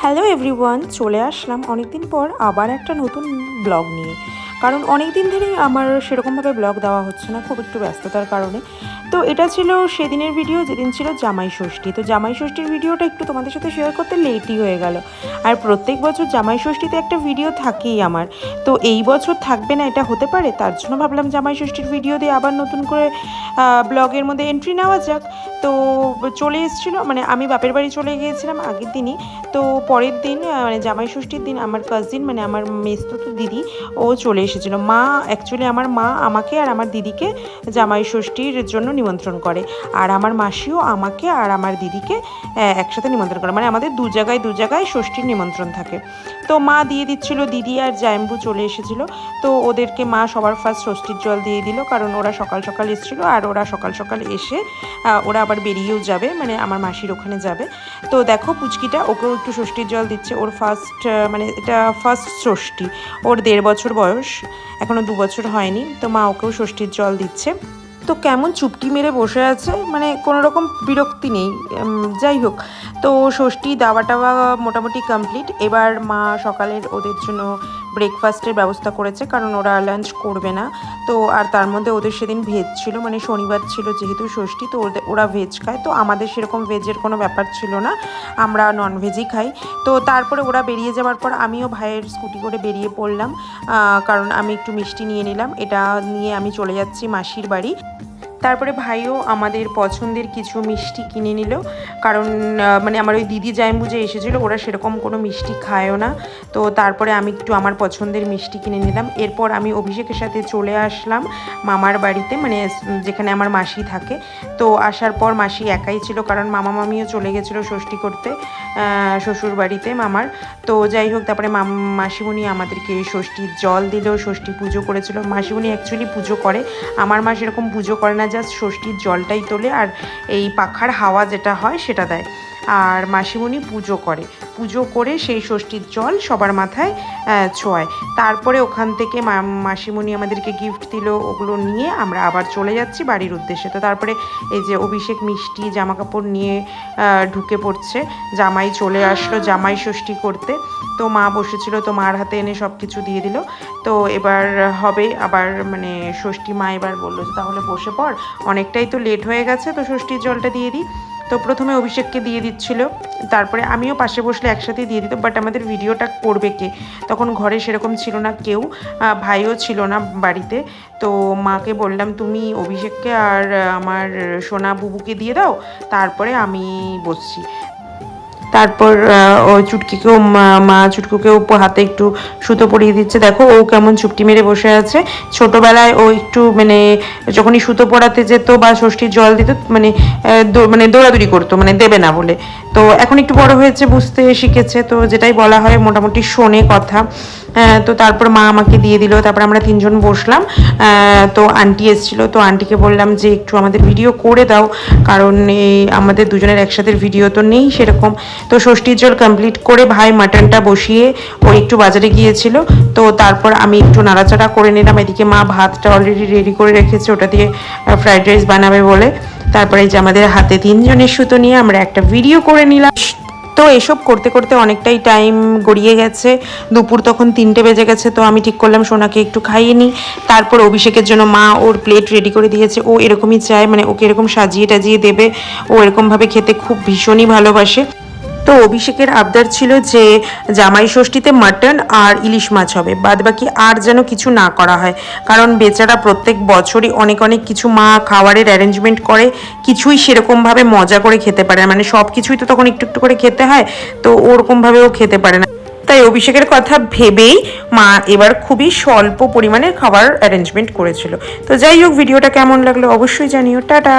Hello everyone, চলে আসলাম অনেকদিন পর আবার একটা নতুন ব্লগ নিয়ে। কারণ অনেক দিন ধরেই আমার সেরকমভাবে ব্লগ দেওয়া হচ্ছে না, খুব একটু ব্যস্ততার কারণে। তো এটা ছিল সেদিনের ভিডিও যেদিন ছিল জামাই ষষ্ঠী। তো জামাই ষষ্ঠীর ভিডিওটা একটু তোমাদের সাথে শেয়ার করতে লেটই হয়ে গেল। আর প্রত্যেক বছর জামাই ষষ্ঠীতে একটা ভিডিও থাকেই আমার। তো এই বছর থাকবে না এটা হতে পারে, তার জন্য ভাবলাম জামাই ষষ্ঠীর ভিডিও দিয়ে আবার নতুন করে ব্লগের মধ্যে এন্ট্রি নেওয়া যাক। তো চলে এসেছিলো, মানে আমি বাপের বাড়ি চলে গিয়েছিলাম আগের দিনই। তো পরের দিন মানে জামাই ষষ্ঠীর দিন আমার কাজিন, মানে আমার মেসতুতো দিদি, ও চলে এসেছিলো। মা অ্যাকচুয়ালি আমার মা আমাকে আর আমার দিদিকে জামাই ষষ্ঠীর জন্য নিমন্ত্রণ করে, আর আমার মাসিও আমাকে আর আমার দিদিকে একসাথে নিমন্ত্রণ করে, মানে আমাদের দু জায়গায় ষষ্ঠীর নিমন্ত্রণ থাকে। তো মা দিয়ে দিচ্ছিল, দিদি আর জায়ম্বু চলে এসেছিলো। তো ওদেরকে মা সবার ফার্স্ট ষষ্ঠীর জল দিয়ে দিল, কারণ ওরা সকাল সকাল এসেছিলো, আর ওরা সকাল সকাল এসে ওরা আবার বেরিয়েও যাবে, মানে আমার মাসির ওখানে যাবে। তো দেখো পুচকিটা, ওকেও একটু ষষ্ঠীর জল দিচ্ছে। ওর ফার্স্ট, মানে এটা ফার্স্ট ষষ্ঠী, ওর 1.5 বছর বয়স, এখনও 2 বছর হয়নি। তো মা ওকেও ষষ্ঠীর জল দিচ্ছে। তো কেমন চুপটি মেরে বসে আছে, মানে কোনো রকম বিরক্তি নেই। যাই হোক, তো ষষ্ঠী দাওয়া টাওয়া মোটামুটি কমপ্লিট। এবার মা সকালের ওদের জন্য ব্রেকফাস্টের ব্যবস্থা করেছে, কারণ ওরা লাঞ্চ করবে না। তো আর তার মধ্যে ওদের সেদিন ভেজ ছিল, মানে শনিবার ছিল যেহেতু ষষ্ঠী, তো ওরা ভেজ খায়। তো আমাদের সেরকম ভেজের কোনো ব্যাপার ছিল না, আমরা ননভেজই খাই। তো তারপরে ওরা বেরিয়ে যাওয়ার পর আমিও ভাইয়ের স্কুটি করে বেরিয়ে পড়লাম, কারণ আমি একটু মিষ্টি নিয়ে নিলাম। এটা নিয়ে আমি চলে যাচ্ছি মাসির বাড়ি। তারপরে ভাইও আমাদের পছন্দের কিছু মিষ্টি কিনে নিল, কারণ মানে আমার ওই দিদি জায়ম্বু যে এসেছিলো ওরা সেরকম কোনো মিষ্টি খায়ও না। তো তারপরে আমি একটু আমার পছন্দের মিষ্টি কিনে নিলাম। এরপর আমি অভিষেকের সাথে চলে আসলাম মামার বাড়িতে, মানে যেখানে আমার মাসি থাকে। তো আসার পর মাসি একাই ছিল, কারণ মামা মামিও চলে গেছিলো ষষ্ঠী করতে শ্বশুর বাড়িতে মামার। তো যাই হোক, তারপরে মাসিমণি আমাদেরকে ষষ্ঠীর জল দিল, ষষ্ঠী পুজো করেছিল। মাসিমণি অ্যাকচুয়ালি পুজো করে, আমার মা সেরকম পুজো করে না, জাস্ট ষষ্ঠীর জলটাই তোলে আর এই পাখার হাওয়া যেটা হয় সেটা দেয়। আর মাসিমণি পুজো করে সেই ষষ্ঠীর জল সবার মাথায় ছোঁয়ায়। তারপরে ওখান থেকে মাসিমণি আমাদেরকে গিফট দিল, ওগুলো নিয়ে আমরা আবার চলে যাচ্ছি বাড়ির উদ্দেশ্যে। তো তারপরে এই যে অভিষেক মিষ্টি জামা কাপড় নিয়ে ঢুকে পড়ছে, জামাই চলে আসলো জামাই ষষ্ঠী করতে। তো মা বসেছিল, তো মার হাতে এনে সব কিছু দিয়ে দিল। তো এবার হবে আবার মানে ষষ্ঠী। মা এবার বললো যে তাহলে বসে পড়, অনেকটাই তো লেট হয়ে গেছে, তো ষষ্ঠীর জলটা দিয়ে দিই। তো প্রথমে অভিষেককে দিয়ে দিচ্ছিল, তারপরে আমিও পাশে বসলে একসাথেই দিয়ে দিত। বাট আমাদের ভিডিওটা করবে কে, তখন ঘরে সেরকম ছিল না কেউ, ভাইও ছিল না বাড়িতে। তো মাকে বললাম তুমি অভিষেককে আর আমার সোনা বুবুকে দিয়ে দাও, তারপরে আমি বসছি। তারপর ও চুটকিকেও মা চুটকুকেও হাতে একটু সুতো পরিয়ে দিচ্ছে। দেখো ও কেমন চুপটি মেরে বসে আছে। ছোটোবেলায় ও একটু মানে যখনই সুতো পরাতে যেত বা ষষ্ঠীর জল দিত, মানে মানে দৌড়াদৌড়ি করতো, মানে দেবে না বলে। তো এখন একটু বড় হয়েছে, বুঝতে শিখেছে, তো যেটাই বলা হয় মোটামুটি শোনে কথা। তো তারপর মা আমাকে দিয়ে দিল, তারপর আমরা 3 জন বসলাম। তো আন্টি এসেছিলো, তো আন্টিকে বললাম যে একটু আমাদের ভিডিও করে দাও, কারণ এই আমাদের দুজনের একসাথে ভিডিও তো নেই সেরকম। তো ষষ্ঠীর জল কমপ্লিট করে ভাই মাটনটা বসিয়ে ও একটু বাজারে গিয়েছিল। তো তারপর আমি একটু নাড়াচাড়া করে নিলাম। এদিকে মা ভাতটা অলরেডি রেডি করে রেখেছে, ওটা দিয়ে ফ্রাইড রাইস বানাবে বলে। তারপরে যে আমাদের হাতে 3 জনের সুতো নিয়ে আমরা একটা ভিডিও করে নিলাম। তো এসব করতে করতে অনেকটাই টাইম গড়িয়ে গেছে, দুপুর তখন 3টে বেজে গেছে। তো আমি ঠিক করলাম সোনাকে একটু খাইয়ে নিই। তারপর অভিষেকের জন্য মা ওর প্লেট রেডি করে দিয়েছে, ও এরকমই চায়, মানে ওকে এরকম সাজিয়ে টাজিয়ে দেবে, ও এরকমভাবে খেতে খুব ভীষণই ভালোবাসে। তো অভিষেকের আবদার ছিল যে জামাই ষষ্ঠীতে মাটন আর ইলিশ মাছ হবে, বাদ বাকি আর যেন কিছু না করা হয়, কারণ বেচারা প্রত্যেক বছরই অনেক অনেক কিছু মা খাবারের অ্যারেঞ্জমেন্ট করে, কিছুই সেরকমভাবে মজা করে খেতে পারে না, মানে সব কিছুই তো তখন একটু একটু করে খেতে হয়, তো ওরকমভাবে ও খেতে পারে না। তাই অভিষেকের কথা ভেবেই মা এবার খুবই স্বল্প পরিমাণের খাবার অ্যারেঞ্জমেন্ট করেছিল। তো যাই হোক, ভিডিওটা কেমন লাগলো অবশ্যই জানিও। টাটা।